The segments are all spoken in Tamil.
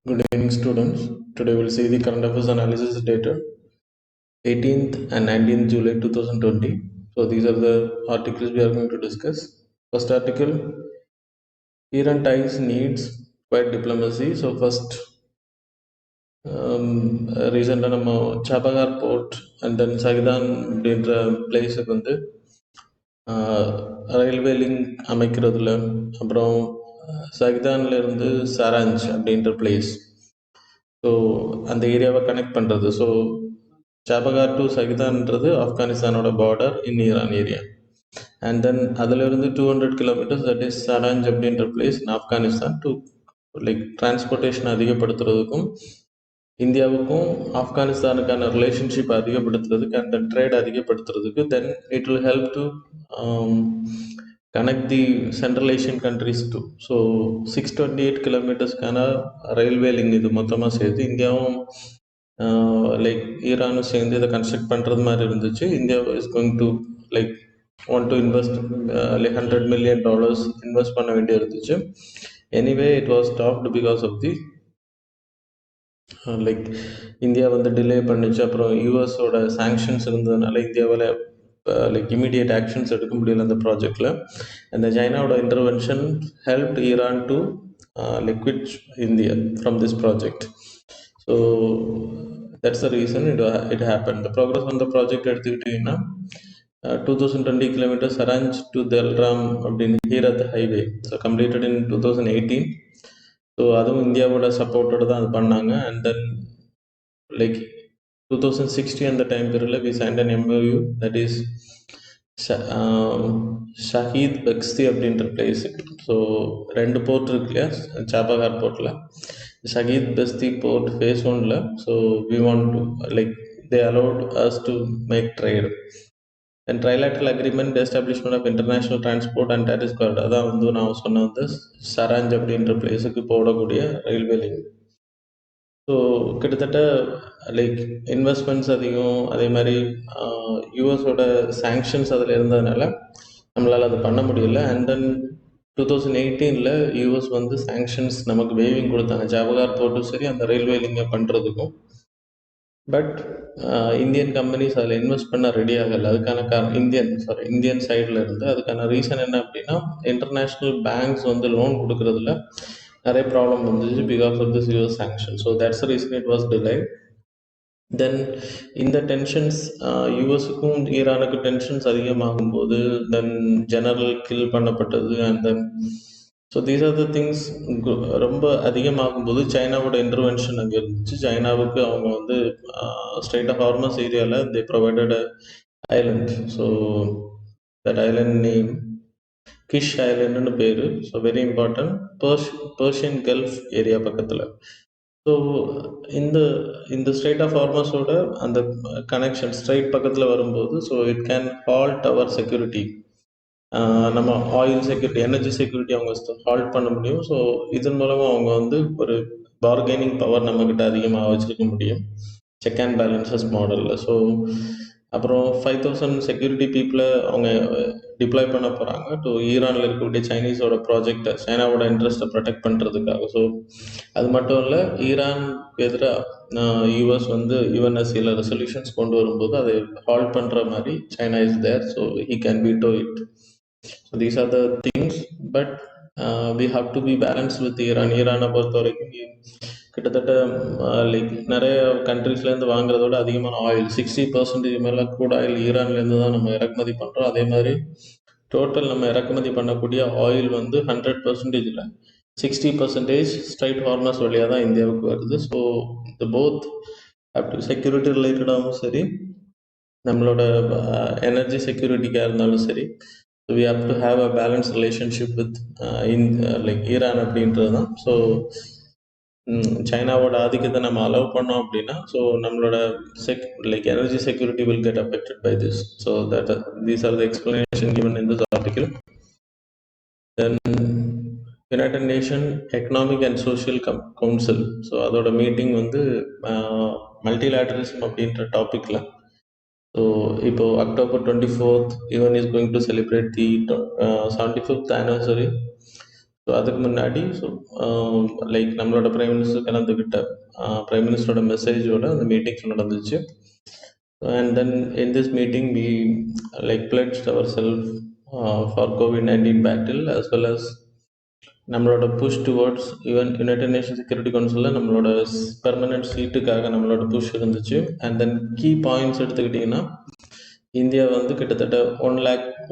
Good evening, students. Today we'll see the current affairs analysis data 18th and 19th July 2020. So these are the articles we are going to discuss. First article, Iran ties needs quiet diplomacy. So first, recent நம்ம சாபகார் போர்ட் அண்ட் தென் சகிதான் அப்படின்ற பிளேஸுக்கு வந்து ரயில்வே லிங்க் அமைக்கிறதுல அப்புறம் சகிதான்ல இருந்து சராஞ்ச் அப்படின்ற பிளேஸ் ஸோ அந்த ஏரியாவை கனெக்ட் பண்ணுறது. ஸோ சாபகார் டு சகிதான்ன்றது ஆப்கானிஸ்தானோட border in Iran area. And then அதிலிருந்து 200 கிலோமீட்டர்ஸ் தட் இஸ் சராஞ்ச் அப்படின்ற place in Afghanistan to like transportation அதிகப்படுத்துறதுக்கும் இந்தியாவுக்கும் ஆப்கானிஸ்தானுக்கான ரிலேஷன்ஷிப் அதிகப்படுத்துறதுக்கு அண்ட் தென் ட்ரேட் அதிகப்படுத்துறதுக்கு then it will help to connect the Central Asian countries to. So 628 கிலோமீட்டர்ஸ்க்கான ரயில்வே லிங்க் இது மொத்தமாக சேர்த்து இந்தியாவும் லைக் ஈரானும் சேர்ந்து இதை கன்ஸ்ட்ரக்ட் பண்ணுறது மாதிரி இருந்துச்சு. India is going to like want to invest like $100 million invest பண்ண வேண்டிய இருந்துச்சு. Anyway it was stopped because of the like India வந்து டிலே பண்ணிச்சு. அப்புறம் யூஎஸோட சாங்ஷன்ஸ் இருந்ததுனால இந்தியாவில் லைக் இமீடியட் ஆக்ஷன்ஸ் எடுக்க முடியல அந்த ப்ராஜெக்டில். அந்த சைனாவோட intervention help Iran to liquid India from this project. So that's the reason it happen. The progress on the project எடுத்துக்கிட்டிங்கன்னா 2020 கிலோமீட்டர் சராஞ்ச் டு தெல்ராம் அப்படின்னு Herat highway so completed in 2018. So அதுவும் இந்தியாவோட சப்போர்ட்டோடு தான் அது பண்ணாங்க. அண்ட் தென் லைக் 2016 அந்த டைம் பீரியடில் we signed an MOU that is Shahid Beheshti அப்படின்ற பிளேஸுக்கு. ஸோ 2 போர்ட் இருக்கு இல்லையா சாபகார் போர்ட்டில், ஷஹீத் பெஸ்தி போர்ட் ஃபேஸ் 1ல. So we want to like they allot us to make trade and trilateral agreement establishment of international transport and டேரிஸ் கார்டு. அதான் வந்து நான் சொன்ன வந்து சராஞ்ச் அப்படின்ற பிளேஸுக்கு போடக்கூடிய ரயில்வே லிங்க். ஸோ கிட்டத்தட்ட லைக் இன்வெஸ்ட்மெண்ட்ஸ் அதிகம், அதே மாதிரி யூஎஸோட சாங்ஷன்ஸ் அதில் இருந்ததுனால நம்மளால் அது பண்ண முடியல. அண்ட் தென் 2018 யூஎஸ் வந்து சாங்ஷன்ஸ் நமக்கு வேவிங் கொடுத்தாங்க சாபகார் போர்ட்டும் சரி அந்த ரயில்வே லிங்கை பண்ணுறதுக்கும். பட் இந்தியன் கம்பெனிஸ் அதில் இன்வெஸ்ட் பண்ண ரெடி ஆகலை. அதுக்கான இந்தியன் சைடில் இருந்து அதுக்கான ரீசன் என்ன அப்படின்னா இன்டர்நேஷ்னல் பேங்க்ஸ் வந்து லோன் கொடுக்கறதுல நிறைய ப்ராப்ளம் வந்துச்சு because of this US sanction. So that's reason it was delayed. Then இந்த டென்ஷன்ஸ் யூஎஸுக்கும் ஈரானுக்கு டென்ஷன்ஸ் அதிகமாகும்போது தென் ஜெனரல் கில் பண்ணப்பட்டது. And then so these are the things ரொம்ப அதிகமாகும்போது சைனாவோட இன்டர்வென்ஷன் அங்கே இருந்துச்சு. சைனாவுக்கு அவங்க வந்து ஸ்ட்ரெயிட் ஆஃப் ஹார்மஸ் ஏரியாவில் they provided island. So that island name Kish ஐலண்டுன்னு பேர். So very important Persian Gulf area பக்கத்தில். ஸோ இந்த ஸ்ட்ரெயிட் ஆஃப் ஹார்மஸோட அந்த கனெக்ஷன் ஸ்ட்ரைட் பக்கத்தில் வரும்போது so it can halt our security. நம்ம ஆயில் செக்யூரிட்டி, எனர்ஜி செக்யூரிட்டி அவங்க ஹால்ட் பண்ண முடியும். ஸோ இதன் மூலமாக அவங்க வந்து ஒரு பார்கெனிங் பவர் நம்மக்கிட்ட அதிகமாக வச்சுருக்க முடியும் செக் அண்ட் பேலன்சஸ் மாடலில். ஸோ அப்புறம் 5,000 செக்யூரிட்டி பீப்புளை அவங்க டிப்ளாய் பண்ண போகிறாங்க டு ஈரானில் இருக்கக்கூடிய சைனீஸோட ப்ராஜெக்டை, சைனாவோட இன்ட்ரெஸ்ட்டை ப்ரொடெக்ட் பண்ணுறதுக்காக. ஸோ அது மட்டும் இல்லை, ஈரானுக்கு எதிராக யூஎஸ் வந்து யுஎன்எஸ்சியில் ரெசல்யூஷன்ஸ் கொண்டு வரும்போது அதை ஹால்ட் பண்ணுற மாதிரி China is there. So he can veto it. So these are the things. But we have to be balance with Iran. ஈரானை பொறுத்த வரைக்கும் கிட்டத்தட்ட லைக் நிறைய கண்ட்ரீஸ்லேருந்து வாங்குறதோட அதிகமான ஆயில் 60% மேலே க்ரூட் ஆயில் ஈரான்லேருந்து தான் நம்ம இறக்குமதி பண்ணுறோம். அதே மாதிரி டோட்டல் நம்ம இறக்குமதி பண்ணக்கூடிய ஆயில் வந்து 100%ல் 60% ஸ்ட்ரைட் ஹார்மஸ் வழியாக தான் இந்தியாவுக்கு வருது. ஸோ இந்த போத் அப்படி செக்யூரிட்டி ரிலேட்டடாகவும் சரி, நம்மளோட எனர்ஜி செக்யூரிட்டிக்காக இருந்தாலும் சரி, we have to have a balanced relationship with like Iran அப்படின்றது தான். ஸோ சைனாவோட ஆதிக்கத்தை நம்ம அலோவ் பண்ணோம் அப்படின்னா ஸோ நம்மளோட like energy security will get affected by this. So that these are the explanation given in this article. Then United Nation Economic and Social Council, so அதோட மீட்டிங் வந்து மல்டிலேட்டரலிசம் அப்படின்ற டாப்பிக்கில். ஸோ இப்போது October 24th event is going to celebrate the 75th anniversary. அதுக்கு முன்னாடி லைக் நம்மளோட பிரைம் மினிஸ்டர் கலந்துக்கிட்ட பிரைம் மினிஸ்டரோட மெசேஜோட அந்த மீட்டிங்ஸ் நடந்துச்சு. And then in this meeting we like pledged ourselves for COVID-19 battle, as well as நம்மளோட push towards even United Nation Security கவுன்சிலில் நம்மளோட பெர்மனன்ட் சீட்டுக்காக நம்மளோட புஷ் இருந்துச்சு. அண்ட் தென் கீ பாயிண்ட்ஸ் எடுத்துக்கிட்டிங்கன்னா, இந்தியா வந்து கிட்டத்தட்ட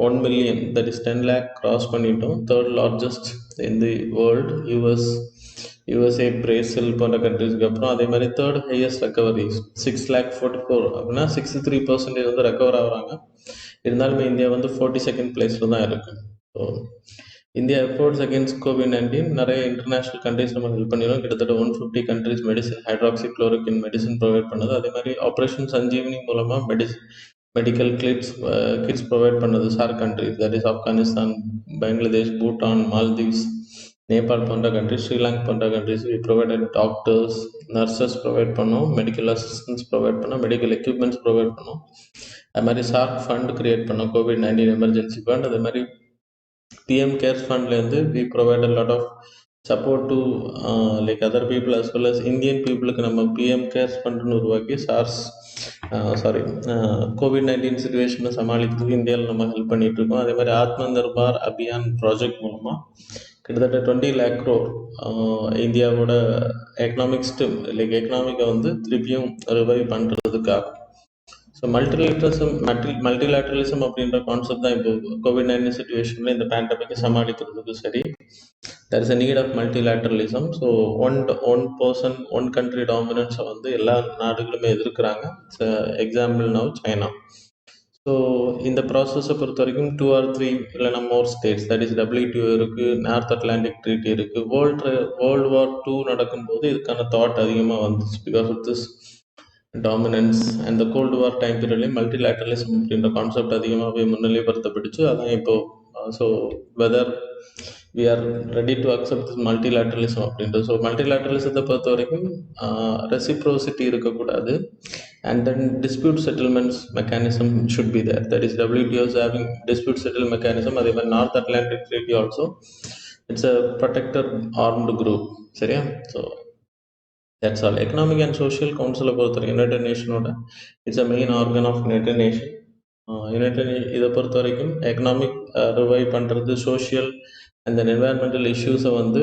1 million, that is 10 lakh cross பண்ணிட்டோம். Third largest in the world. USA, Brazil போன்ற கண்ட்ரிஸ்க்கு அப்புறம். அதே மாதிரி தேர்ட் ஹையஸ்ட் ரெக்கவரிஸ் 6,44,000 அப்படின்னா 63% வந்து ரெக்கவர் ஆகுறாங்க. இருந்தாலுமே இந்தியா வந்து 42nd பிளேஸில் தான் இருக்குது. So India efforts against COVID-19 நிறைய இன்டர்நேஷ்னல் கண்ட்ரிஸ் நம்ம ஹெல்ப் பண்ணிடும். கிட்டத்தட்ட 150 countries medicine, hydroxy chloroquine medicine provide பண்ணுது. அதே மாதிரி ஆப்ரேஷன் சஞ்சீவினி மூலமாக மெடிக்கல் கிட்ஸ் ப்ரொவைட் பண்ணுது sir countries, that is Afghanistan, Bangladesh, Bhutan, Maldives, Nepal போன்ற கண்ட்ரிஸ், ஸ்ரீலங்கா போன்ற countries. We provided doctors, nurses provide பண்ணோம், மெடிக்கல் அசிஸ்டன்ஸ் ப்ரொவைட் பண்ணோம், மெடிக்கல் எக்யூப்மெண்ட்ஸ் ப்ரொவைட் பண்ணோம். அது மாதிரி சார்க் ஃபண்ட் கிரியேட் பண்ணோம், COVID-19 எமர்ஜென்சி ஃபண்ட். அதே மாதிரி PM கேர்ஸ் ஃபண்ட்லேருந்து we provide a lot of support to like other people as well as Indian பீப்புளுக்கு நம்ம PM கேர்ஸ் ஃபண்டுன்னு உருவாக்கி COVID-19 சுச்சுவேஷனை சமாளிக்கிறதுக்கு இந்தியாவில் நம்ம ஹெல்ப் பண்ணிட்டு இருக்கோம். அதே மாதிரி ஆத்ம நிர்பார் அபியான் ப்ராஜெக்ட் மூலமாக கிட்டத்தட்ட 20 lakh crore இந்தியாவோட எக்கனாமிக்கை வந்து திருப்பியும் ரிவைவ் பண்ணுறதுக்காக. ஸோ மல்டிலேட்டரலிசம் அப்படின்ற கான்செப்ட் தான் இப்போ COVID-19 சுச்சுவேஷனில் இந்த பேண்டமிக்கை சமாளிக்கிறதுக்கு சரி. there is a need of multilateralism. So one person one country டாமினன்ஸை வந்து எல்லா நாடுகளுமே எதிர்க்கிறாங்க. Example now China. ஸோ இந்த ப்ராசஸை பொறுத்த வரைக்கும் 2 or 3 இல்லைனா more states, that is WTO இருக்குது, நார்த் அட்லாண்டிக் ட்ரீட்டி இருக்குது. வேர்ல்டு வார் 2 நடக்கும்போது இதுக்கான தாட் அதிகமாக வந்துச்சு. Because of this dominance and the cold war time பீரியட்லேயும் மல்டிலேட்டரலிசம் அப்படின்ற கான்செப்ட் அதிகமாகவே முன்னிலைப்படுத்தப்பட்டுச்சு. அதான் இப்போது so whether we are ready to accept this மல்டிலேட்டரலிசம் அப்படின்றது. ஸோ மல்டிலேட்டரலிசத்தை பொறுத்த வரைக்கும் ரெசிப்ரோசிட்டி இருக்கக்கூடாது. And then dispute settlements mechanism should be there, that is WTO is having dispute settle mechanism. அதே மாதிரி North Atlantic treaty also it's a protector armed group. சரியா? So that's all. Economic and social கவுன்சிலை பொறுத்தவரைக்கும் யுனைடெட் நேஷனோட it's a main organ of United Nation. இதை பொறுத்த வரைக்கும் எக்கனாமிக் ரிவைவ் பண்ணுறது, சோஷியல் அண்ட் தென் என்வாயர்மெண்டல் இஷ்யூஸை வந்து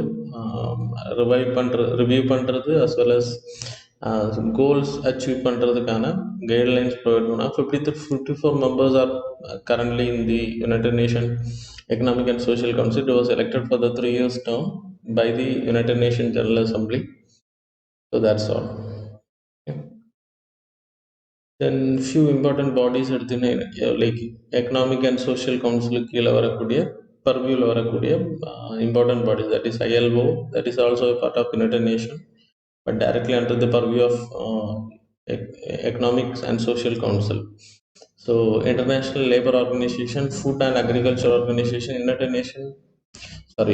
ரிவ்யூ பண்ணுறது, as well as goals achieve பண்ணுறதுக்கான கைட்லைன்ஸ் ப்ரொவைட் பண்ணால் 54 members R currently in the United Nation Economic and Social council. It was elected for the 3 years term by the United Nations General Assembly. So that's all. Okay. Then few important bodies எடுத்துன்னு லைக் எக்கனாமிக் அண்ட் சோஷியல் கவுன்சிலுக்கு கீழே வரக்கூடிய பர்வியூவில் வரக்கூடிய important bodies, that is ILO, that is also a part of United Nations, but directly under the purview of Economics and Social Council. So International Labour Organization, Food and Agriculture Organization, United Nations,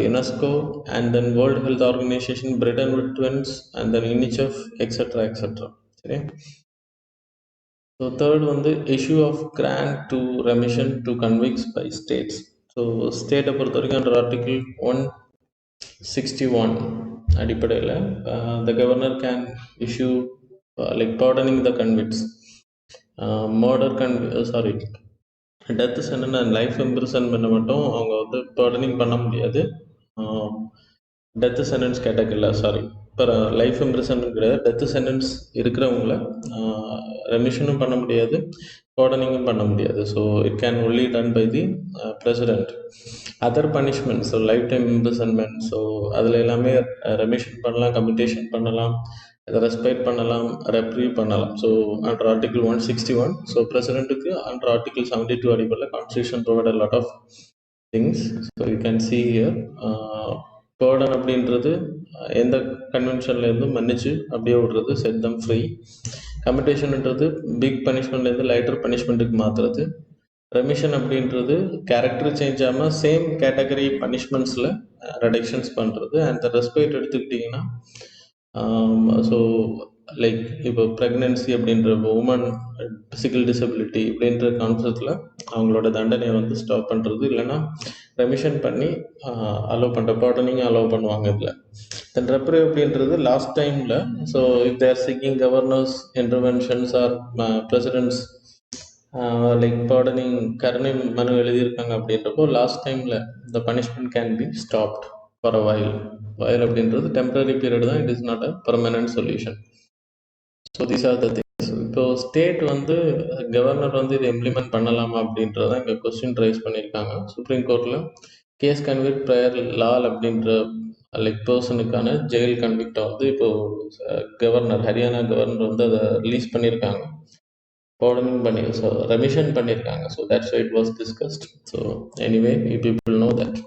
UNESCO, and then World Health Organization, Bretton Woods Twins, and then UNICEF, etc. சரி. ஸோ தேர்ட் வந்து issue of grant to remission to convicts by states. So ஸ்டேட்டை பொறுத்த வரைக்கும் அண்டர் ஆர்டிகிள் 161 அடிப்படையில் the governor can issue like pardoning the convicts, death sentence and life இம்ப்ரிசன்மெண்ட்டை மட்டும் அவங்க வந்து பார்டனிங் பண்ண முடியாது. டெத்து சென்டென்ஸ் கேட்டகரியில் இப்போ லைஃப் இம்ப்ரிசன்மெண்ட் கிடையாது. டெத்து சென்டென்ஸ் இருக்கிறவங்கள ரெமிஷனும் பண்ண முடியாது, பார்டனிங்கும் பண்ண முடியாது. So it can only done by the president. Other punishment, so life time imprisonment, so அதில் எல்லாமே ரெமிஷன் பண்ணலாம், கம்யூட்டேஷன் பண்ணலாம், ரெஸ்பெக்ட் பண்ணலாம், ரெப்ரீவ் பண்ணலாம். So under article 161. ஸோ பிரசிடென்ட்டுக்கு அண்டர் ஆர்டிகிள் 72 அடிப்படையில் constitution provide lot of things. So you can see here. Pardon அப்படின்றது எந்த கன்வென்ஷன்லேருந்தும் மன்னிச்சு அப்படியே விடுறது, செட் தம் ஃப்ரீ. கம்யூட்டேஷன்ன்றது பிக் பனிஷ்மெண்ட்லேருந்து லைட்டர் பனிஷ்மெண்ட்டுக்கு மாற்றுறது. ரெமிஷன் அப்படின்றது கேரக்டர் சேஞ்ச் ஆகாமல் சேம் கேட்டகரி பனிஷ்மெண்ட்ஸில் ரெடக்ஷன்ஸ் பண்ணுறது. அண்ட் ரெஸ்பெக்ட் எடுத்துக்கிட்டிங்கன்னா ஸோ லைக் இப்போ ப்ரெக்னென்சி அப்படின்ற உமன் ஃபிசிக்கல் டிசபிலிட்டி இப்படின்ற கான்செப்டில் அவங்களோட தண்டனையை வந்து ஸ்டாப் பண்ணுறது, இல்லைன்னா ரெமிஷன் பண்ணி அலோவ் பண்ணுற பார்டனிங் அலோவ் பண்ணுவாங்க இதில். தென் ரெப்ரேவ் அப்படின்றது லாஸ்ட் டைமில், so if they're seeking governors interventions or presidents like pardoning கருணை மனு எழுதியிருக்காங்க அப்படின்றப்போ லாஸ்ட் டைமில் the punishment can be stopped for a while அப்படின்றது டெம்பரரி பீரியட் தான், it is not a permanent solution. So these are the things. இப்போ ஸ்டேட் வந்து கவர்னர் வந்து இதை இம்ப்ளிமெண்ட் பண்ணலாமா அப்படின்றத இங்கே கொஸ்டின் ரைஸ் பண்ணியிருக்காங்க சுப்ரீம் கோர்ட்டில். கேஸ் கன்விக்ட் ப்ரையர் லால் அப்படின்ற லைக் பர்சனுக்கான ஜெயில் கன்விக்டை வந்து இப்போது கவர்னர், ஹரியானா கவர்னர் வந்து அதை ரிலீஸ் பண்ணியிருக்காங்க, பார்டனிங் பண்ணி, ஸோ ரெமிஷன் பண்ணியிருக்காங்க. So that's why it was discussed. So anyway you people know that.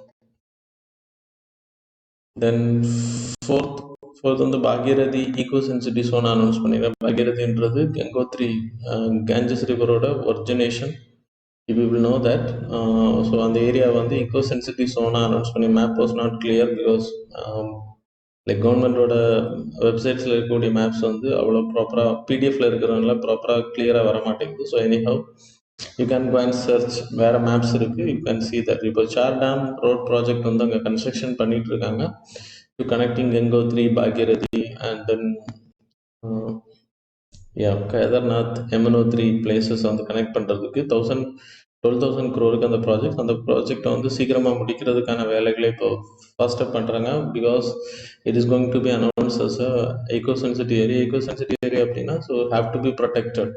Then fourth வந்து Bhagirathi eco sensitive zone announce பண்ணிடுறேன். பாகீரதின்றது கங்கோத்ரி கேஞ்சஸ் ரிவரோட ஒரிஜினேஷன். You people know that. So அந்த ஏரியா வந்து ஈகோ சென்சிட்டிவ் சோனாக அனௌன்ஸ் பண்ணி, map was not clear because like கவர்மெண்டோட வெப்சைட்ஸில் இருக்கக்கூடிய மேப்ஸ் வந்து அவ்வளோ ப்ராப்பராக பிடிஎஃப்ல இருக்கிறதுனால ப்ராப்பராக கிளியராக வர மாட்டேங்குது. So anyhow you can go and search, வேறு மேப்ஸ் இருக்குது, யூ கேன் சி தட். இப்போ சார் டேம் ரோட் ப்ராஜெக்ட் வந்து அங்கே கன்ஸ்ட்ரக்ஷன் பண்ணிட்டு இருக்காங்க to connecting Gangotri, Bhagirathi and then Kedarnath, Yamunotri places வந்து கனெக்ட் பண்ணுறதுக்கு 12,000 crore அந்த ப்ராஜெக்ட். அந்த ப்ராஜெக்டை வந்து சீக்கிரமாக முடிக்கிறதுக்கான வேலைகளை இப்போ ஃபாஸ்டப் பண்ணுறாங்க because it is going to be announce as a eco sensitive area. Eco sensitive area அப்படின்னா so have to be protected.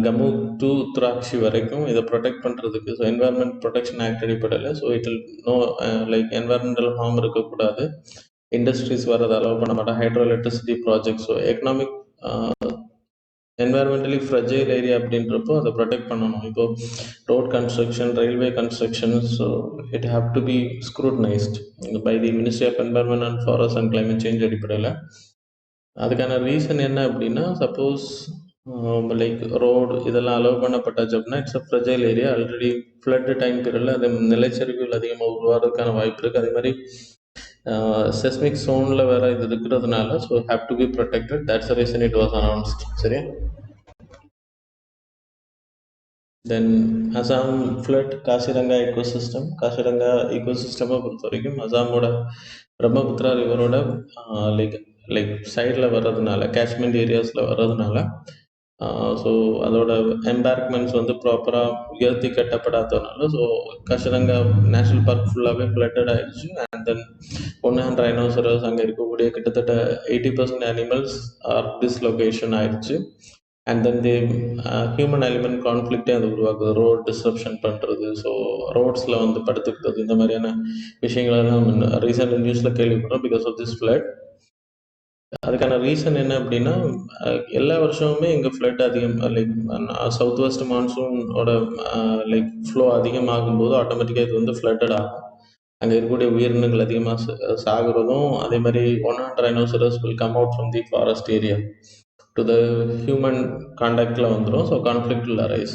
கமு டு திராட்சி வரைக்கும் இதை ப்ரொடெக்ட் பண்ணுறதுக்கு, ஸோ என்வரன்மெண்ட் ப்ரொடெக்ஷன் ஆக்ட் அடிப்படையில், so it will know like environmental harm இருக்கக்கூடாது, இண்டஸ்ட்ரீஸ் வரதை அலோவ் பண்ண மாட்டேன், hydro electricity project. So economic environmentally fragile area அப்படின்றப்போ அதை ப்ரொடெக்ட் பண்ணணும். இப்போ road construction, railway construction, so it have to be scrutinised by the ministry of environment and forest and climate change அடிப்படையில். அதுக்கான ரீசன் என்ன அப்படின்னா, சப்போஸ் லைக் ரோடு இதெல்லாம் அலோவ் பண்ணப்பட்டாச்சு அப்படின்னா it's a fragile area. Already flood time பீரியடில் அது நிலச்சரிவுகள் அதிகமாக உருவாகிறதுக்கான வாய்ப்பு இருக்குது. அதே மாதிரி செஸ்மிக் சோனில் வேறு இது இருக்கிறதுனால so have to be protected. That's the reason it was announced. சரியா? தென் அசாம் ஃப்ளட், காசிரங்கா ஈகோசிஸ்டம். காசிரங்கா ஈகோசிஸ்டமை பொறுத்த வரைக்கும் அசாமோட பிரம்மபுத்திரா ரிவரோட லைக் சைடில் வர்றதுனால, கேஷ்மெண்ட் ஏரியாஸில் வர்றதுனால, ஸோ அதோட எம்பார்க்மெண்ட்ஸ் வந்து ப்ராப்பராக உயர்த்தி கட்டப்படாததுனால ஸோ காசிரங்கா நேஷ்னல் பார்க் ஃபுல்லாகவே ஃப்ளட்டட் ஆயிடுச்சு. அண்ட் தென் பொன்னான் ரைனோசரஸ் அங்கே இருக்கக்கூடிய கிட்டத்தட்ட 80% அனிமல்ஸ் ஆர் டிஸ்லொகேஷன் ஆயிடுச்சு. And then the human element கான்ஃப்ளிக்டே அது உருவாக்குது, ரோட் டிஸ்ரப்ஷன் பண்ணுறது, ஸோ ரோட்ஸில் வந்து படுத்துக்கிறது, இந்த மாதிரியான விஷயங்களெல்லாம் ரீசெண்ட் நியூஸில் கேள்விப்படுறோம் பிகாஸ் ஆஃப் திஸ் ஃப்ளட். அதுக்கான ரீசன் என்ன அப்படின்னா, எல்லா வருஷமுமே இங்கே ஃப்ளட் அதிகம், லைக் சவுத் வெஸ்ட் மான்சூனோட லைக் ஃப்ளோ அதிகமாகும்போது ஆட்டோமேட்டிக்காக இது வந்து ஃப்ளட்டட் ஆகும். அங்கே இருக்கக்கூடிய உயிரினங்கள் அதிகமாக சாகுறதும், அதே மாதிரி 100 rhinoceros will come out from the forest area to the human கான்டாக்டில் வந்துடும். So conflict will arise.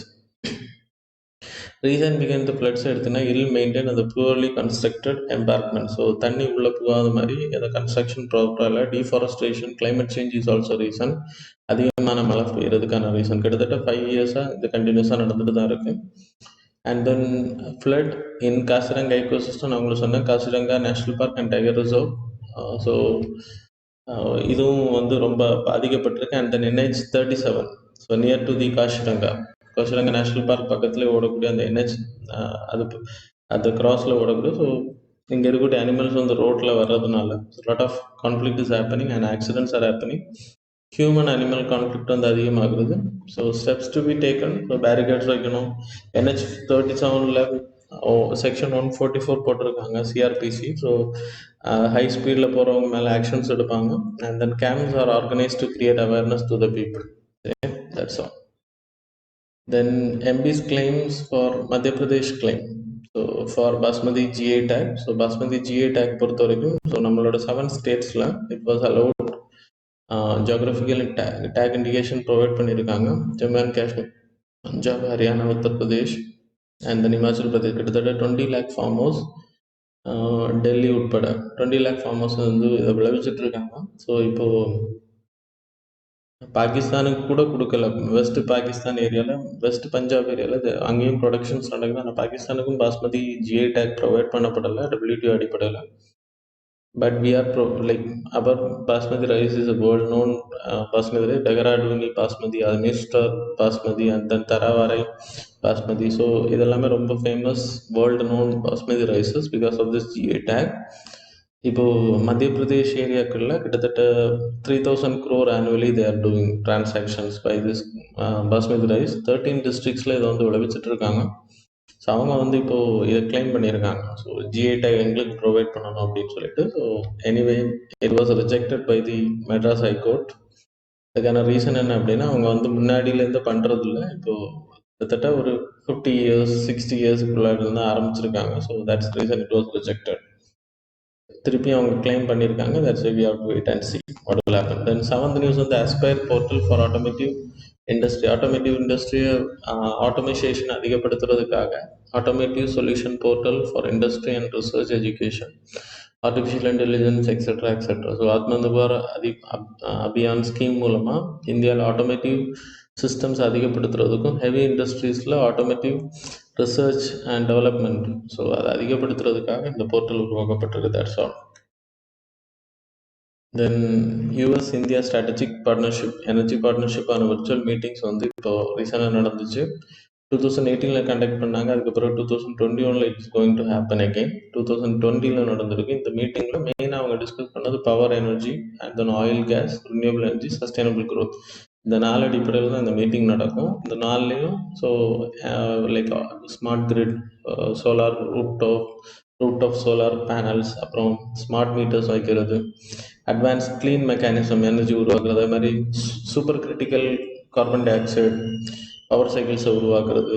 Reason பிகைன் த ஃப்ளட்ஸ் எடுத்துன்னா இல் மெயின்டைன் அந்த புவர்லி கன்ஸ்ட்ரக்டட் எம்பார்க்மெண்ட். ஸோ தண்ணி உள்ளே போகாத மாதிரி அந்த கன்ஸ்ட்ரக்ஷன் ப்ராப்பராக, deforestation, climate change is also reason. அதிகமான மழை பெய்யறதுக்கான ரீசன். கிட்டத்தட்ட 5 இயர்ஸாக இது கண்டினியூஸாக நடந்துட்டு தான் இருக்குது. And then flood in Kaziranga ecosystem. நான் உங்களுக்கு சொன்னேன், Kaziranga national park and tiger reserve. So இதுவும் வந்து ரொம்ப பாதிக்கப்பட்டிருக்கு. And then NH 37, so near to the Kaziranga national park பக்கத்துலேயே ஓடக்கூடிய அந்த NH, அது கிராஸில் ஓடக்கூடிய. ஸோ இங்கே இருக்கக்கூடிய அனிமல்ஸ் வந்து ரோட்டில் வர்றதுனால lot of conflict is happening and accidents are happening. Human animal conflict வந்து அதிகமாகுது. So steps to be taken. So barricades வைக்கணும். NH 37ல் செக்ஷன் 144 போட்டிருக்காங்க CRPC. ஸோ ஹை ஸ்பீடில் போகிறவங்க மேலே ஆக்ஷன்ஸ் எடுப்பாங்க. And then camps are organised to create awareness to the people. That's all. Then MP's claims for Madhya Pradesh claim. So for basmati GI tag. So basmati GI tag பொறுத்த வரைக்கும் ஸோ நம்மளோட 7 ஸ்டேட்ஸில் it was allowed. Geographical tag indication provide பண்ணியிருக்காங்க. Jammu and Kashmir, Punjab, Haryana, Uttar Pradesh and then Himachal Pradesh. கிட்டத்தட்ட 20 lakh ஃபார்ம் ஹவுஸ், டெல்லி உட்பட 20 lakh ஃபார்ம் ஹவுஸ் வந்து இதை விளைவிச்சிட்டு இருக்காங்க. ஸோ இப்போது பாகிஸ்தானுக்கு கூட கொடுக்கல. வெஸ்ட் பாகிஸ்தான் ஏரியாவில், வெஸ்ட் பஞ்சாப் ஏரியாவில் அங்கேயும் ப்ரொடக்ஷன்ஸ் நடக்குது. ஆனால் பாகிஸ்தானுக்கும் பாஸ்மதி ஜிஐ டேக் ப்ரொவைட் பண்ணப்படலை WTO அடிப்படையில். But we are like our basmati rice is a world known basmati rice. Dehraduni basmati, Mistar basmati, and then Taravarai basmati. So இதெல்லாமே ரொம்ப famous world known basmati rices because of this GI tag. இப்போது மத்திய பிரதேஷ் ஏரியாக்களில் கிட்டத்தட்ட 3000 crore annually they are doing transactions by this basmati rice. 13 டிஸ்ட்ரிக்ஸில் இதை வந்து விளைவிச்சிட்டு இருக்காங்க. ஸோ அவங்க வந்து இப்போது இதை கிளைம் பண்ணியிருக்காங்க. ஸோ ஜிஐ டேக் எங்களுக்கு ப்ரொவைட் பண்ணணும் அப்படின்னு சொல்லிட்டு. So anyway it was rejected by the Madras high court. அதுக்கான ரீசன் என்ன அப்படின்னா, அவங்க வந்து முன்னாடியிலேருந்து பண்ணுறது இல்லை. இப்போது கிட்டத்தட்ட ஒரு 50 years 60 yearsக்குள்ளாடி இருந்து ஆரம்பிச்சிருக்காங்க. So that's reason it was rejected. திருப்பி அவங்க கிளைம் பண்ணியிருக்காங்க. That's why we have to wait and see what will happen. Then seventh news வந்து Aspire portal for automotive industry. Automotive இண்டஸ்ட்ரியை ஆட்டோமேஷன் அதிகப்படுத்துறதுக்காக automotive solution portal for industry and research education, artificial intelligence etcetera etcetera. So Atmanirbhar Abhiyan scheme மூலமாக இந்தியாவில் ஆட்டோமேட்டிவ் சிஸ்டம்ஸ் அதிகப்படுத்துறதுக்கும் ஹெவி இண்டஸ்ட்ரீஸில் automotive research and development, so அதை அதிகப்படுத்துறதுக்காக இந்த போர்ட்டல் உருவாக்கப்பட்டிருக்கு. That's all. Then US India strategic partnership, energy பார்ட்னர்ஷிப்பான விர்ச்சுவல் மீட்டிங்ஸ் வந்து இப்போ ரீசெண்டாக நடந்துச்சு. 2018 கண்டக்ட் பண்ணாங்க. அதுக்கப்புறம் 2021 it's going to happen again. 2020 நடந்திருக்கு. இந்த மீட்டிங்கில் மெயினாக அவங்க டிஸ்கஸ் பண்ணது power, energy and then oil, gas, renewable energy, sustainable growth. இந்த நாலு அடிப்படையில் தான் இந்த மீட்டிங் நடக்கும். இந்த நாள்லேயும் so like smart grid, solar root of solar panels, அப்புறம் ஸ்மார்ட் மீட்டர்ஸ் வைக்கிறது, அட்வான்ஸ் க்ளீன் மெக்கானிசம் எனர்ஜி உருவாக்குறது, அது மாதிரி super critical carbon dioxide power சைக்கிள்ஸை உருவாக்குறது,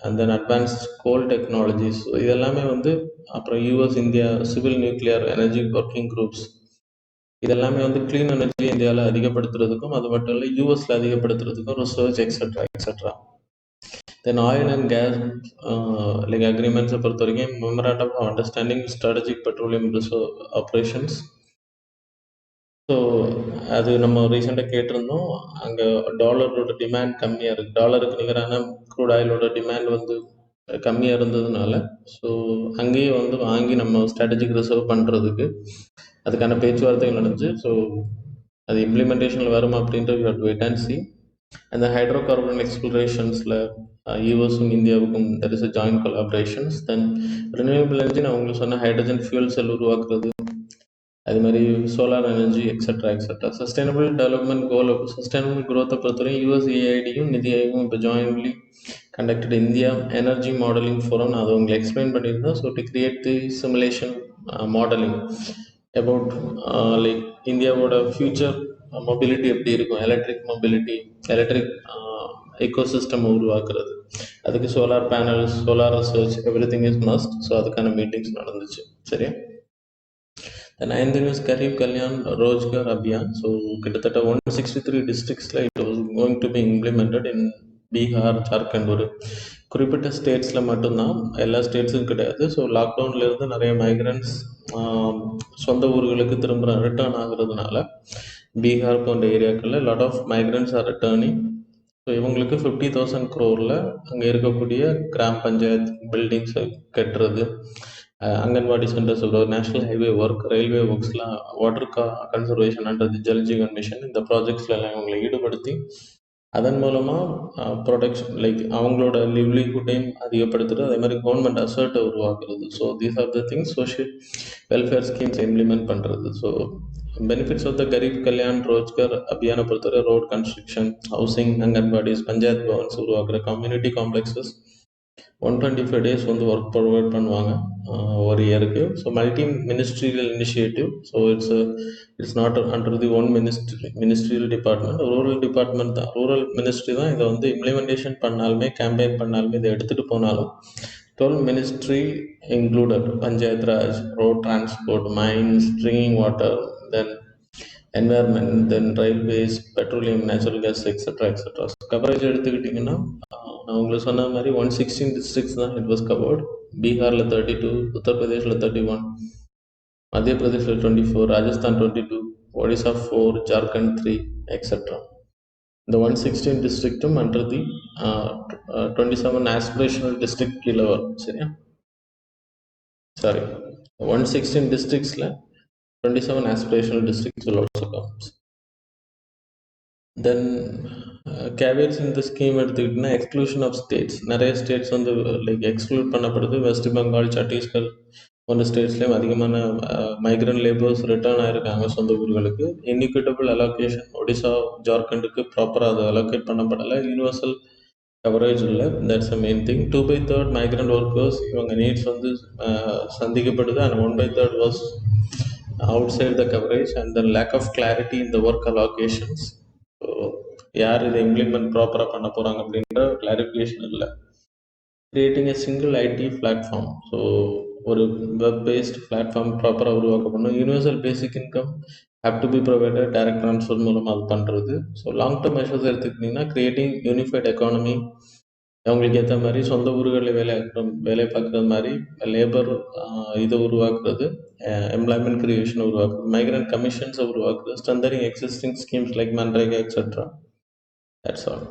and then advanced coal technologies, இதெல்லாமே வந்து அப்புறம் US India civil nuclear energy working groups, இதெல்லாமே வந்து க்ளீன் எனர்ஜி இந்தியாவில் அதிகப்படுத்துறதுக்கும், அது மட்டும் இல்லை யூஎஸ்ல அதிகப்படுத்துறதுக்கும் research etcetera etcetera. Then oil and gas like அக்ரிமெண்ட்ஸை பொறுத்த வரைக்கும் memorandum of understanding strategic petroleum reserve operations. So அது நம்ம ரீசெண்டாக கேட்டிருந்தோம். அங்கே டாலரோட டிமாண்ட் கம்மியாக இருக்குது. டாலருக்கு நிகரான க்ரூட் ஆயிலோட டிமாண்ட் வந்து கம்மியாக இருந்ததுனால ஸோ அங்கேயே வந்து வாங்கி நம்ம ஸ்ட்ராட்டஜிக் ரிசர்வ் பண்ணுறதுக்கு அதுக்கான பேச்சுவார்த்தைகள் நடந்துச்சு. ஸோ அது இம்ப்ளிமெண்டேஷனில் வருமா அப்படின்றது வெயிட் அண்ட் சி. அந்த ஹைட்ரோ கார்பன் எக்ஸ்ப்ளரேஷன்ஸில் யூஎஸும் இந்தியாவுக்கும் that is a joint collaborations. Then renewable energy நான் உங்களுக்கு சொன்ன ஹைட்ரஜன் ஃபியூல் செல் உருவாக்குறது, அது மாதிரி solar energy etcetera etcetera. Sustainable development goal, sustainable க்ரோத்தை பொறுத்தவரை யுஎஸ்ஏஐடியும் நிதி ஆயோகும் இப்போ jointly conducted India energy modelling forum. நான் அதை உங்களுக்கு எக்ஸ்பிளைன் பண்ணியிருந்தேன். So to create the simulation modelling about like இந்தியாவோட ஃபியூச்சர் மொபிலிட்டி எப்படி இருக்கும், எலக்ட்ரிக் மொபிலிட்டி, எலக்ட்ரிக் எக்கோசிஸ்டம் உருவாக்குறது, அதுக்கு solar panels, solar research, every thing is must. So அதுக்கான மீட்டிங்ஸ் நடந்துச்சு. சரியா? The 9th news Garib Kalyan Rozgar Abhiyan. So கிட்டத்தட்ட 163 டிஸ்ட்ரிக்ஸில் it was going to be implemented in Bihar, Jharkhand, ஒரு குறிப்பிட்ட ஸ்டேட்ஸில் மட்டும்தான், எல்லா ஸ்டேட்ஸும் கிடையாது. ஸோ லாக்டவுன்லேருந்து நிறைய மைக்ரண்ட்ஸ் சொந்த ஊர்களுக்கு திரும்ப ரிட்டர்ன் ஆகுறதுனால பீகார் போன்ற ஏரியாக்களில் lot of migrants are returning. So இவங்களுக்கு 50,000 crore அங்கே இருக்கக்கூடிய கிராம் பஞ்சாயத்து பில்டிங்ஸை கட்டுறது, anganwadi centres, national highway work, railway ஒர்க்ஸ்லாம், water conservation under the Jal Jeevan mission, இந்த ப்ராஜெக்ட்ஸில் எல்லாம் இவங்களை ஈடுபடுத்தி அதன் மூலமாக ப்ரொடக்ஷன் லைக் அவங்களோட லிவ்லிஹுட்டையும் அதிகப்படுத்துறது, அதே மாதிரி கவர்மெண்ட் அசர்ட்டை உருவாக்குறது. So these are the things social welfare schemes implement பண்ணுறது. So benefits of the Garib Kalyan Rojgar அபியானை பொறுத்தவரை road construction, housing, anganwadis, panchayat bhavans உருவாக்குற, கம்யூனிட்டி காம்ப்ளெக்ஸஸ் 125 days வந்து ஒர்க் ப்ரொவைட் பண்ணுவாங்க ஒரு இயருக்கு. So multi ministerial initiative. So it's not under the one ministerial department, rural department தான், ரூரல் மினிஸ்ட்ரி தான் இதை வந்து இம்ப்ளிமெண்டேஷன் பண்ணாலுமே, கேம்பெயின் பண்ணாலுமே, இதை எடுத்துகிட்டு போனாலும் 12 ministry included, panchayat raj, road transport, mines, drinking water, then environment, then railways, petroleum, natural gas etcetera etcetera. Coverage எடுத்துக்கிட்டிங்கன்னா நான் உங்களுக்கு சொன்ன மாதிரி 116 டிஸ்ட்ரிக்ஸ் தான் இட் வாஸ் கவர்ட். பீகாரில் 32, உத்தரப்பிரதேஷில் 31, மத்திய பிரதேஷில் 24, ராஜஸ்தான் 22, ஒடிசா 4, ஜார்க்கண்ட் 3 எக்ஸெட்ரா. இந்த 116 டிஸ்ட்ரிக்ட்டும் அண்டர் தி 27 ஆஸ்பிரேஷனல் டிஸ்ட்ரிக்ட் கீழே வரும். சரியா? Sorry, 116 டிஸ்ட்ரிக்ட்ஸில் 27 aspirational districts will also come. Then caveats in the scheme எடுத்துக்கிட்டிங்கன்னா எக்ஸ்க்ளூஷன் ஆஃப் ஸ்டேட்ஸ். நிறைய ஸ்டேட்ஸ் வந்து லைக் எக்ஸ்க்ளூட் பண்ணப்படுது. வெஸ்ட் பெங்கால், சத்தீஸ்கர் போன்ற ஸ்டேட்ஸ்லேயும் அதிகமான மைக்ரண்ட் லேபர்ஸ் ரிட்டர்ன் ஆகிருக்காங்க சொந்த ஊர்களுக்கு. இன்இக்விட்டபிள் அலோகேஷன் ஒடிசா, ஜார்க்கண்டுக்கு ப்ராப்பராக அது அலோகேட் பண்ணப்படலை. யூனிவர்சல் கவரேஜ் இல்லை. That's a main thing. 2/3 migrant workers இவங்க நீட்ஸ் வந்து சந்திக்கப்படுது. And 1/3 was outside the coverage, and then lack of clarity in the work allocations. So யார் இதை இம்ப்ளிமெண்ட் ப்ராப்பராக பண்ண போகிறாங்க அப்படின்ற கிளாரிஃபிகேஷன் இல்லை. Creating a single ID platform. So ஒரு வெப் பேஸ்ட் பிளாட்ஃபார்ம் ப்ராப்பராக உருவாக்கப்படணும். Universal basic income have to be provided direct transfer மூலமாக அது பண்ணுறது. ஸோ லாங் டேர்ம் மெஷர்ஸ் எடுத்துக்கிட்டிங்கன்னா கிரியேட்டிங் யூனிஃபைட் எக்கானமி, அவங்களுக்கு ஏற்ற மாதிரி சொந்த ஊர்களில் வேலை பார்க்குறது மாதிரி லேபர் இதை உருவாக்குறது, எம்ப்ளாய்மெண்ட் கிரியேஷனை உருவாக்குறது, மைக்ரண்ட் கமிஷன்ஸை உருவாக்குறது, strengthening existing schemes like MNREGA etcetera. That's all.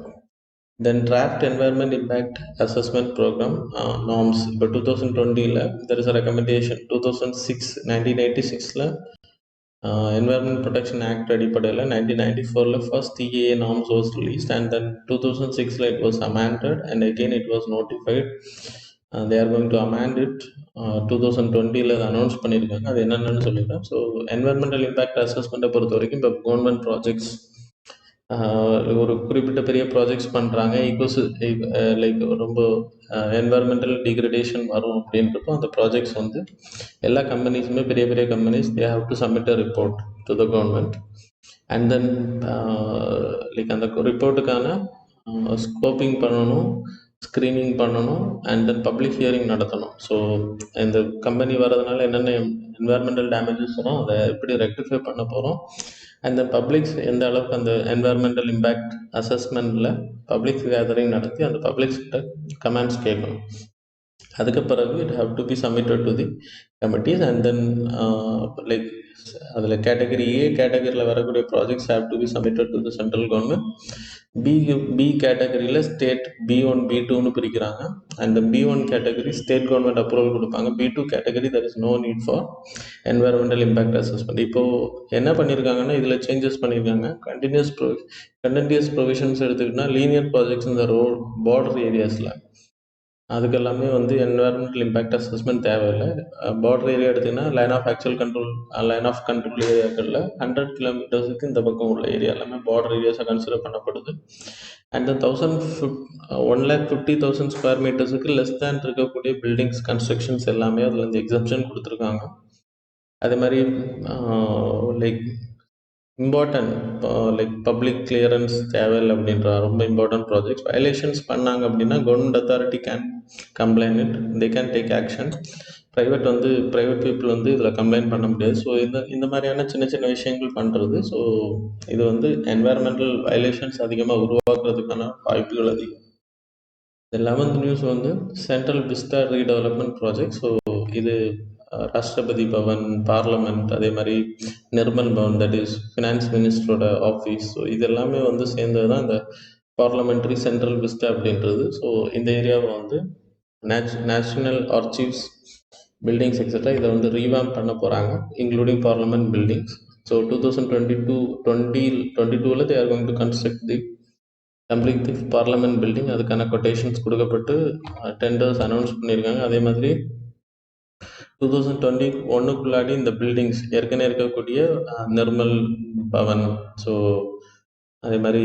Then draft environment impact assessment program norms. இப்போ 2020 there is a recommendation. 1986 Environment Protection Act அடிப்படையில் 1994 first EAA norms was released, and then 2006 it was amended, and again it was notified. They are going to amend it. 2020 அதை அனௌன்ஸ் பண்ணியிருக்காங்க. அது என்னென்னு சொல்லிடுறேன். ஸோ என்வரன்மெண்டல் இம்பேக்ட் அசஸ்மெண்ட்டை பொறுத்த வரைக்கும் இப்போ கவர்மெண்ட் ப்ராஜெக்ட்ஸ் ஒரு குறிப்பிட்ட பெரிய ப்ராஜெக்ட்ஸ் பண்ணுறாங்க, லைக் ரொம்ப என்வரன்மெண்டல் டிகிரடேஷன் வரும் அப்படின்றப்போ அந்த ப்ராஜெக்ட்ஸ் வந்து எல்லா கம்பெனிஸுமே பெரிய பெரிய companies they have to submit a report to the government. And then like அந்த ரிப்போர்ட்டுக்கான ஸ்கோப்பிங் பண்ணணும், ஸ்க்ரீனிங் பண்ணணும், அண்ட் தென் பப்ளிக் ஹியரிங் நடத்தணும். ஸோ இந்த கம்பெனி வர்றதுனால என்னென்ன என்வரன்மெண்டல் டேமேஜஸ் வரும், அதை எப்படி ரெக்டிஃபை பண்ண போகிறோம், அண்ட் தென் பப்ளிக்ஸ் எந்த அளவுக்கு அந்த என்வரன்மெண்டல் இம்பேக்ட் அசஸ்மெண்ட்டில் பப்ளிக் கேதரிங் நடத்தி அந்த பப்ளிக்ஸ்கிட்ட கமெண்ட்ஸ் கேட்கணும். அதுக்கு பிறகு it have to be submitted to the committees, and then like அதில் கேட்டகரி ஏ கேட்டகரியில் வரக்கூடிய projects have to be submitted to the central government. B கேட்டகரியில் ஸ்டேட் B1 B2ன்னு பிரிக்கிறாங்க. அந்த B1 category state government approval கொடுப்பாங்க. B2 category there is no need for environmental impact assessment. இப்போது என்ன பண்ணியிருக்காங்கன்னா இதில் சேஞ்சஸ் பண்ணியிருக்காங்க. கண்டினியூஸ் ப்ரொவிஷன்ஸ் எடுத்துக்கிட்டால் லீனியர் ப்ராஜெக்ட்ஸ் இந்த ரோட் பார்டர் ஏரியாஸில் அதுக்கெல்லாமே வந்து என்வரன்மெண்டல் இம்பேக்ட் அசஸ்மெண்ட் தேவையில்லை. பார்டர் ஏரியா எடுத்திங்கன்னா லைன் ஆஃப் கண்ட்ரோல் ஏரியாக்களில் 100 கிலோமீட்டர்ஸுக்கு இந்த பக்கம் உள்ள ஏரியா எல்லாமே பார்டர் ஏரியாஸாக கன்சிடர் பண்ணப்படுது. அண்ட் தென் 1,50,000 ஸ்கொயர் மீட்டர்ஸுக்கு லெஸ் தேன் இருக்கக்கூடிய பில்டிங்ஸ் கன்ஸ்ட்ரக்ஷன்ஸ் எல்லாமே அதில் இந்த எக்ஸம்ஷன் கொடுத்துருக்காங்க. அதே மாதிரி like important like public clearance தேவையில்லை அப்படின்ற ரொம்ப இம்பார்ட்டன்ட் ப்ராஜெக்ட்ஸ் வயலேஷன்ஸ் பண்ணாங்க அப்படின்னா government authority can complaint it, they can take action. Private people வந்து இதில் கம்ப்ளைண்ட் பண்ண முடியாது. ஸோ இந்த மாதிரியான சின்ன சின்ன விஷயங்கள் பண்ணுறது. ஸோ இது வந்து என்வாயர்மெண்டல் வயலேஷன்ஸ் அதிகமாக உருவாக்குறதுக்கான வாய்ப்புகள் அதிகம். இந்த 11th நியூஸ் வந்து central vista redevelopment project. So இது ராஷ்டிரபதி பவன், பார்லமெண்ட், அதே மாதிரி Nirmal Bhavan, that is finance மினிஸ்டரோட ஆஃபீஸ். ஸோ இது எல்லாமே வந்து சேர்ந்தது தான் இந்த பார்லமெண்ட்ரி சென்ட்ரல் விஸ்டா அப்படின்றது. ஸோ இந்த ஏரியாவை வந்து நேஷ்னல் ஆர்ச்சிவ்ஸ், பில்டிங்ஸ் எக்ஸெட்ரா இதை வந்து ரீவாம்ப் பண்ண போகிறாங்க, including parliament buildings. So 2022 they are going to construct the complete the parliament building. அதுக்கான கொட்டேஷன்ஸ் கொடுக்கப்பட்டு டெண்டர்ஸ் அனௌன்ஸ் பண்ணியிருக்காங்க. அதே மாதிரி 2021 இந்த பில்டிங்ஸ் ஏற்கனவே இருக்கக்கூடிய நிர்மல் பவன், ஸோ அதே மாதிரி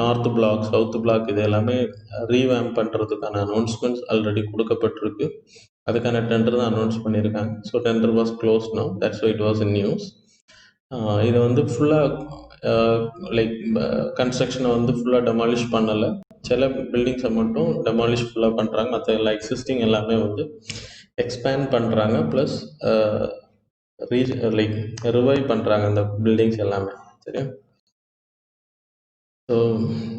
நார்த் பிளாக், சவுத் பிளாக் இது எல்லாமே ரீவேம்ப் பண்ணுறதுக்கான அனௌன்ஸ்மெண்ட்ஸ் ஆல்ரெடி கொடுக்கப்பட்டிருக்கு. அதுக்கான டெண்டர் தான் அனௌன்ஸ் பண்ணியிருக்காங்க. So tender was close now, that's why it was in news. இதை வந்து ஃபுல்லாக லைக் கன்ஸ்ட்ரக்ஷனை வந்து ஃபுல்லாக டெமாலிஷ் பண்ணலை, சில பில்டிங்ஸை மட்டும் டெமாலிஷ் ஃபுல்லாக பண்ணுறாங்க. மற்ற எல்லா எக்ஸிஸ்டிங் எல்லாமே வந்து எக்ஸ்பேண்ட் பண்ணுறாங்க, ப்ளஸ் லைக் ரிவைவ் பண்ணுறாங்க அந்த பில்டிங்ஸ் எல்லாமே. சரியா? So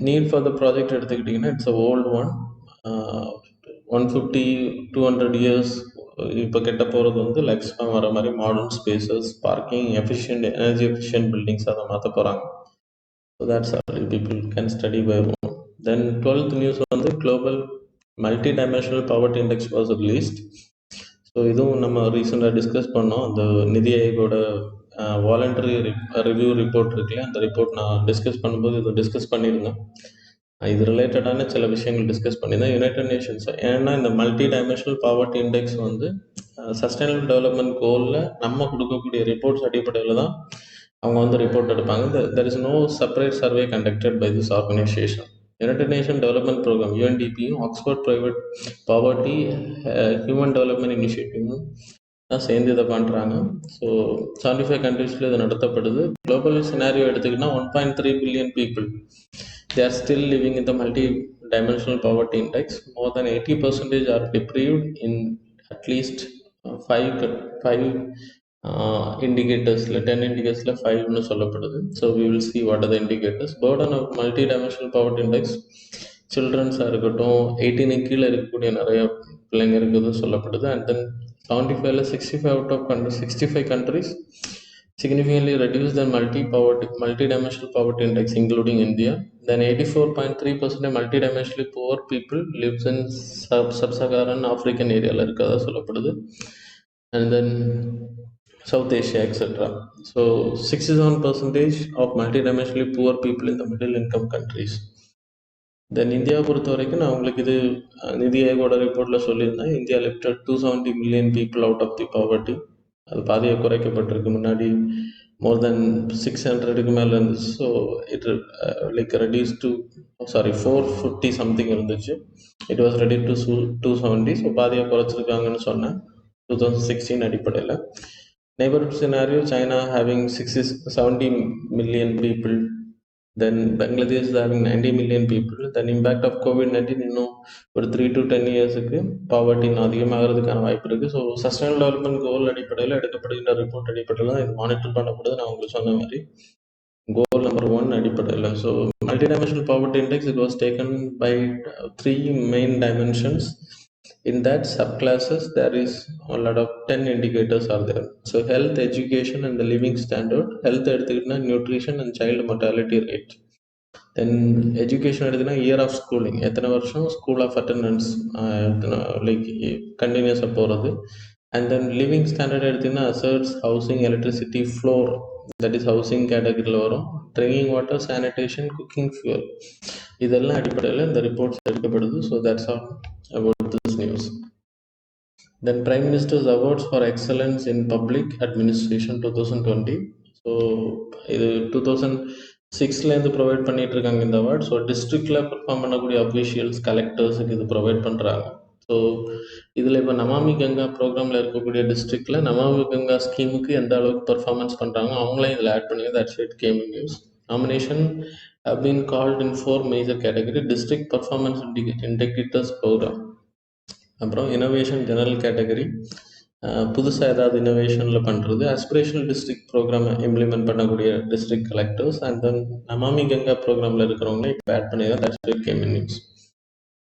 need for the project எடுத்துக்கிட்டிங்கன்னா it's a old one. 150-200 years இப்போ கெட்ட போகிறது வந்து லைஃப் ஸ்பேன் வர மாதிரி modern spaces, parking, energy efficient buildings அதை மாற்ற போகிறாங்க. So that's all. People can study by own. Then 12th news on the global multi-dimensional poverty index was released. So இதுவும் நம்ம ரீசெண்டாக டிஸ்கஸ் பண்ணோம். அந்த நிதி ஆயோகோட வாலண்டரி ரிவ்யூ ரிப்போர்ட் இருக்குல்ல, அந்த ரிப்போர்ட் நான் டிஸ்கஸ் பண்ணும்போது இதை டிஸ்கஸ் பண்ணியிருந்தேன். இது ரிலேட்டடான சில விஷயங்கள் டிஸ்கஸ் பண்ணியிருந்தேன். யுனைடெட் நேஷன்ஸ், ஏன்னா இந்த மல்டி டைமென்ஷனல் பாவர்ட்டி இண்டெக்ஸ் வந்து சஸ்டைனபிள் டெவலப்மெண்ட் கோலில் நம்ம கொடுக்கக்கூடிய ரிப்போர்ட்ஸ் அடிப்படையில் தான் அவங்க வந்து ரிப்போர்ட் எடுப்பாங்க. There is no separate survey conducted by this organisation. United Nation Development Programme யூஎன்டிபியும் Oxford private poverty human development இனிஷியேட்டிவும் தான் சேர்ந்து இதை பண்ணுறாங்க. ஸோ 75 கண்ட்ரீஸில் இது நடத்தப்படுது. குளோபல் சினாரியோ எடுத்துக்கிட்டால் 1.3 billion people they are still living in the multi-dimensional poverty index. More than 80% are deprived in at least five indicators. 10 indicators 5 சொல்லப்படுது. So we will see what are the indicators. Burden of multi-dimensional poverty index, சில்ட்ரன்ஸாக இருக்கட்டும், 18 கீழே இருக்கக்கூடிய நிறைய பிள்ளைங்க இருக்குது சொல்லப்படுது. அண்ட் தென் 75ல 65 countries significantly reduce their multi-dimensional poverty index, including India. Then 84.3% multi-dimensionally poor people lives in sub-Saharan African area இருக்கதா சொல்லப்படுது. And then South Asia, etc. So 67% of multi-dimensionally poor people in the middle income countries. தென் இந்தியாவை பொறுத்த வரைக்கும் நான் உங்களுக்கு இது நிதி ஆயோகோட ரிப்போர்ட்டில் சொல்லியிருந்தேன். India lifted 270 million people out of the poverty. அது பாதியாக குறைக்கப்பட்டிருக்கு. முன்னாடி மோர் தென் 600க்கு மேலே இருந்துச்சு. So it like reduce to 450 something இருந்துச்சு. It was ready to 270. So பாதியாக குறைச்சிருக்காங்கன்னு சொன்னேன் 2016 அடிப்படையில். Neighbourhood scenario, China having 70 million people. Then Bangladesh is having 90 million people. Then impact of COVID-19 இன்னும் ஒரு 3 to 10 இயர்ஸுக்கு பாவர்ட்டி அதிகமாகிறதுக்கான வாய்ப்பு இருக்குது. ஸோ சஸ்டைனபிள் டெவலப்மெண்ட் கோல் அடிப்படையில் எடுக்கப்படுகின்ற ரிப்போர்ட் அடிப்படையில் தான் இது மானிட்டர் பண்ணப்படுது. நான் உங்களுக்கு சொன்ன மாதிரி கோல் நம்பர் 1 அடிப்படையில். So multi dimensional poverty index it was taken by 3 main dimensions. In that subclasses there is a lot of 10 indicators are there. So health, education and the living standard. Health எடுத்துக்கிட்டா nutrition and child mortality rate. Then education எடுத்துக்கிட்டா year of schooling, எத்தனை வருஷம் ஸ்கூல் ஆஃப் அட்டண்டன்ஸ் லைக் கண்டினியூஸாக போகிறது. அண்ட் தென் லிவிங் ஸ்டாண்டர்ட் எடுத்திங்கன்னா assets, housing, electricity, floor, that is housing கேட்டகரியில் வரும். Drinking water, sanitation, cooking fuel, இதெல்லாம் அடிப்படையில் இந்த ரிப்போர்ட்ஸ் எடுக்கப்படுது. So that's all about this news. Then Prime Minister's Awards for Excellence in Public Administration 2020. So இது 2006லேருந்து ப்ரொவைட் பண்ணிட்டு இருக்காங்க இந்த அவார்ட். ஸோ டிஸ்ட்ரிக்டில் பெர்ஃபார்ம் பண்ணக்கூடிய அஃபீஷியல்ஸ், கலெக்டர்ஸுக்கு இது ப்ரொவைட் பண்ணுறாங்க. ஸோ இதில் இப்போ நமாமி கங்கா ப்ரோக்ராமில் இருக்கக்கூடிய டிஸ்ட்ரிக்டில் நமாமி கங்கா ஸ்கீமுக்கு எந்த அளவுக்கு பர்ஃபார்மன்ஸ் பண்ணுறாங்க அவங்களையும் இதில் ஆட் பண்ணி that's it came in news. Nomination have been called in 4 major category. District Performance Indicators Program, அப்புறம் இனோவேஷன் ஜெனரல் கேட்டகரி, புதுசாக ஏதாவது இனோவேஷனில் பண்ணுறது, ஆஸ்பிரேஷனல் டிஸ்ட்ரிக்ட் ப்ரோக்ராம் இம்ப்ளிமெண்ட் பண்ணக்கூடிய district collectors, and then Namami Ganga ப்ரோக்ராமில் இருக்கிறவங்களே இப்போ ஆட் பண்ணி தான் that's it came in news.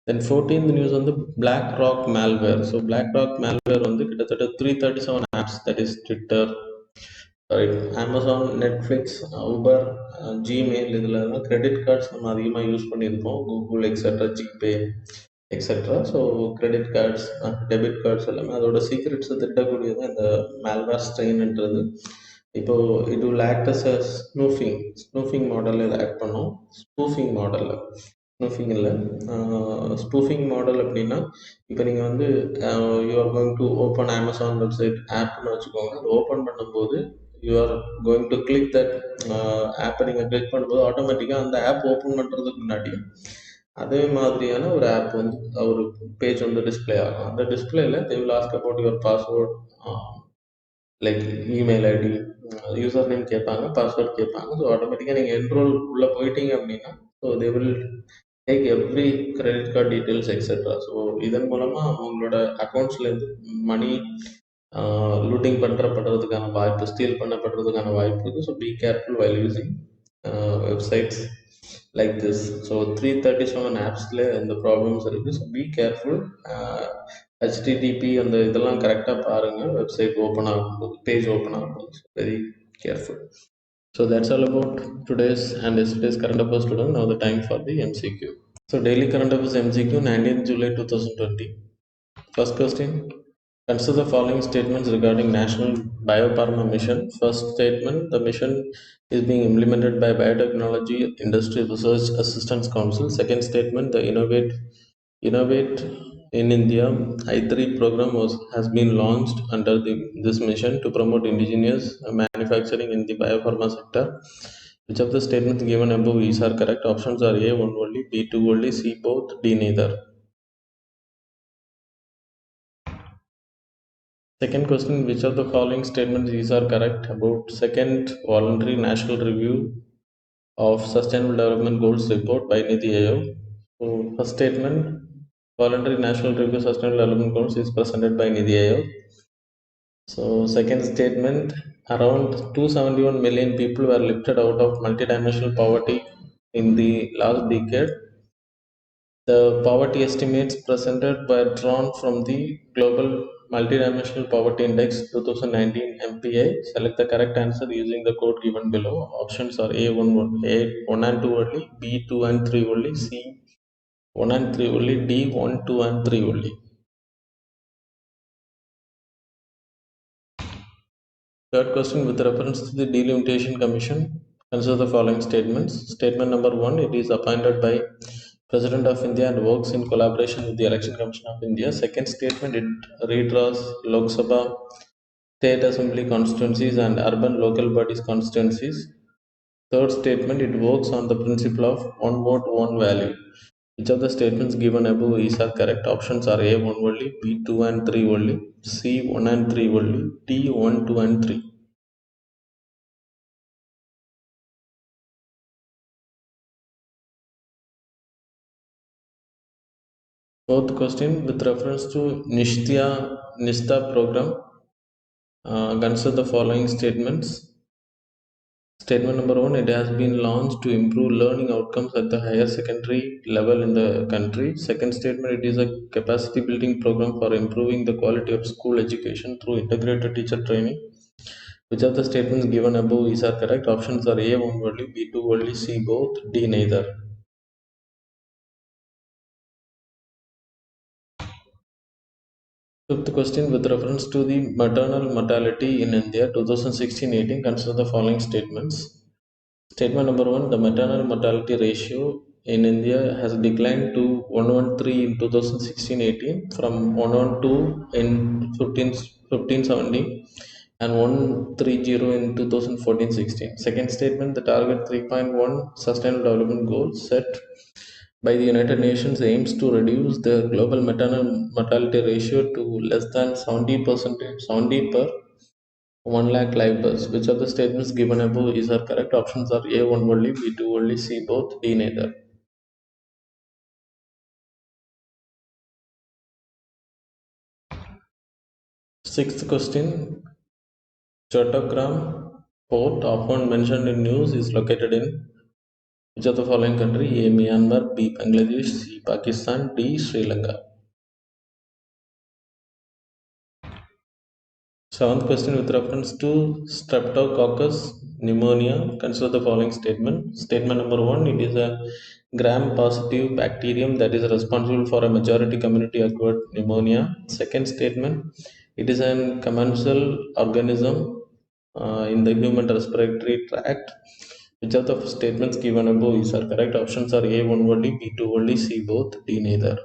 Then 14th news வந்து Black Rock malware. So Black Rock malware வந்து கிட்டத்தட்ட 337 apps, that is Twitter, Amazon, Netflix, Uber, Gmail, இதில் தான் கிரெடிட் கார்ட்ஸ் நம்ம அதிகமாக யூஸ் பண்ணியிருப்போம், Google etcetera, GPay etcetera. So credit cards, debit cards எல்லாமே அதோட சீக்ரெட்ஸை திட்டக்கூடியது இந்த மேல்வேர் ஸ்ட்ரெயின்ன்றது. இப்போது இது வில் ஆக்ட் அஸ் அ ஸ்னூஃபிங் மாடலில் இதை ஆக்ட் பண்ணோம். ஸ்பூஃபிங் மாடலில், ஸ்னூஃபிங் இல்லை, ஸ்பூஃபிங் மாடல் அப்படின்னா இப்போ நீங்கள் வந்து you are going to open Amazon website ஆப்னு வச்சுக்கோங்க. அது ஓப்பன் பண்ணும்போது you are going to click that ஆப்பை நீங்கள் கிளிக் பண்ணும்போது ஆட்டோமேட்டிக்காக அந்த ஆப் ஓப்பன் பண்ணுறதுக்கு முன்னாடி அதே மாதிரியான ஒரு ஆப் வந்து ஒரு பேஜ் வந்து டிஸ்பிளே ஆகும். அந்த டிஸ்பிளேல they will ask about your password, like email ID, user name கேட்பாங்க, பாஸ்வேர்ட் கேட்பாங்க. ஸோ ஆட்டோமேட்டிக்காக நீங்கள் என்ரோல் உள்ளே போயிட்டீங்க அப்படின்னா so they will take every credit card details etcetera. So இதன் மூலமாக அவங்களோட அக்கௌண்ட்ஸ்லேருந்து மணி லூட்டிங் பண்ணுறதுக்கான வாய்ப்பு, ஸ்டீல் பண்ணப்படுறதுக்கான வாய்ப்பு இருக்குது. So be careful while using websites like this. So 337 ஆப்ஸில் இந்த ப்ராப்ளம்ஸ் இருக்குது. So be careful. HTTP அந்த இதெல்லாம் கரெக்டாக பாருங்கள் வெப்சைட் ஓப்பன் ஆகும்போது, பேஜ் ஓப்பன் ஆகும்போது. Very careful. So that's all about today's and yesterday's current affairs student. Now the time for the MCQ. So daily current affairs MCQ 19th July 2020. First question. Consider the following statements regarding National Biopharma Mission. First statement, the mission is being implemented by Biotechnology Industry Research Assistance Council. Second statement, the Innovate in India I3 program has been launched under this mission to promote indigenous manufacturing in the biopharma sector. Which of the statements given above is are correct? Options are A, one only, B, two only, C, both, D, neither. Second question, which of the following statements is are correct about second voluntary national review of Sustainable Development Goals report by Niti Aayog? So, first statement, voluntary national review Sustainable Development Goals is presented by Niti Aayog. So, second statement, around 271 million people were lifted out of multidimensional poverty in the last decade. The poverty estimates presented were drawn from the Global Multidimensional Poverty Index 2019 MPI. Select the correct answer using the code given below. Options are A1 and 2 only, B 2 and 3 only, C 1 and 3 only, D 1, 2 and 3 only. Third question, with reference to the Delimitation Commission, consider the following statements. Statement number 1, it is appointed by President of India and works in collaboration with the Election Commission of India. Second statement, it redraws Lok Sabha, State Assembly constituencies and urban local bodies constituencies. Third statement, it works on the principle of one vote, one value. Which of the statements given above is are correct? Options are A 1 only, B 2 and 3 only, C 1 and 3 only, D 1, 2 and 3. Fourth question, with reference to Nishta program, consider the following statements. Statement number 1, it has been launched to improve learning outcomes at the higher secondary level in the country. Second statement, it is a capacity building program for improving the quality of school education through integrated teacher training. Which of the statements given above is are correct? Options are A 1 only, B 2 only, C both, D neither. Fifth question, with reference to the maternal mortality in India 2016-18, consider the following statements. Statement number 1, the maternal mortality ratio in India has declined to 113 in 2016-18 from 112 in 15-17 and 130 in 2014-16. Second statement, the target 3.1 Sustainable Development Goal set by the United Nations aims to reduce the global maternal mortality ratio to less than 70 per 1 lakh live births. Which of the statements given above is are correct? Options are A 1 only, B 2 only, C both, D neither. Sixth question, Chattogram port, often mentioned in news, is located in which of the following country? A Myanmar, B Bangladesh, C Pakistan, D Sri Lanka. Seventh question, with reference to Streptococcus pneumonia, consider the following statement. Statement number 1, it is a gram-positive bacterium that is responsible for a majority community-acquired pneumonia. Second statement, it is an commensal organism in the human respiratory tract. Which of the statements given above is are correct? Options are A 1 only, B 2 only, C both, D neither.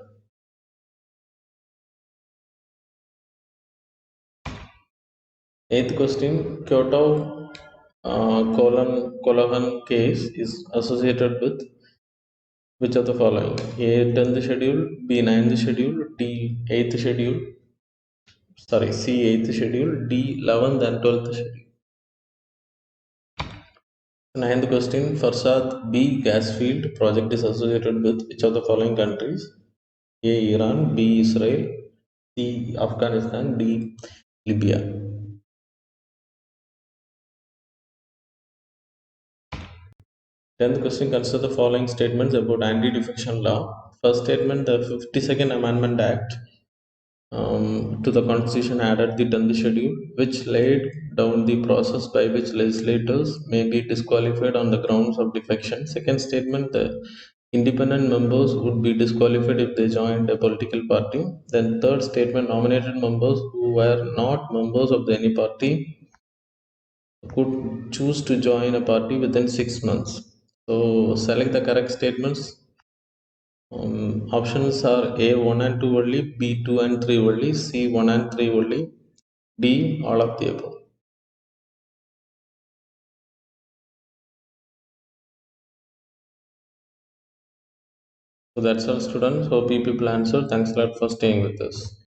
Eighth question, Kyoto Colohan case is associated with which of the following? A 10th schedule, B 9th schedule, D 8th schedule, C 8th schedule, D 11th and 12th schedule. Ninth question, Farsad B gas field project is associated with which of the following countries? A Iran, B Israel, C Afghanistan, D Libya. 10th question, consider the following statements about anti-defection law. First statement, the 52nd Amendment Act to the constitution added the 10th schedule, which laid down the process by which legislators may be disqualified on the grounds of defection. Second statement, the independent members would be disqualified if they joined a political party. Then third statement, nominated members who were not members of any party could choose to join a party within 6 months. So select the correct statements. Options are A 1 and 2 only, B 2 and 3 only, C 1 and 3 only, D all of the above. So that's all, students. Hope you people answer. Thanks a lot for staying with us.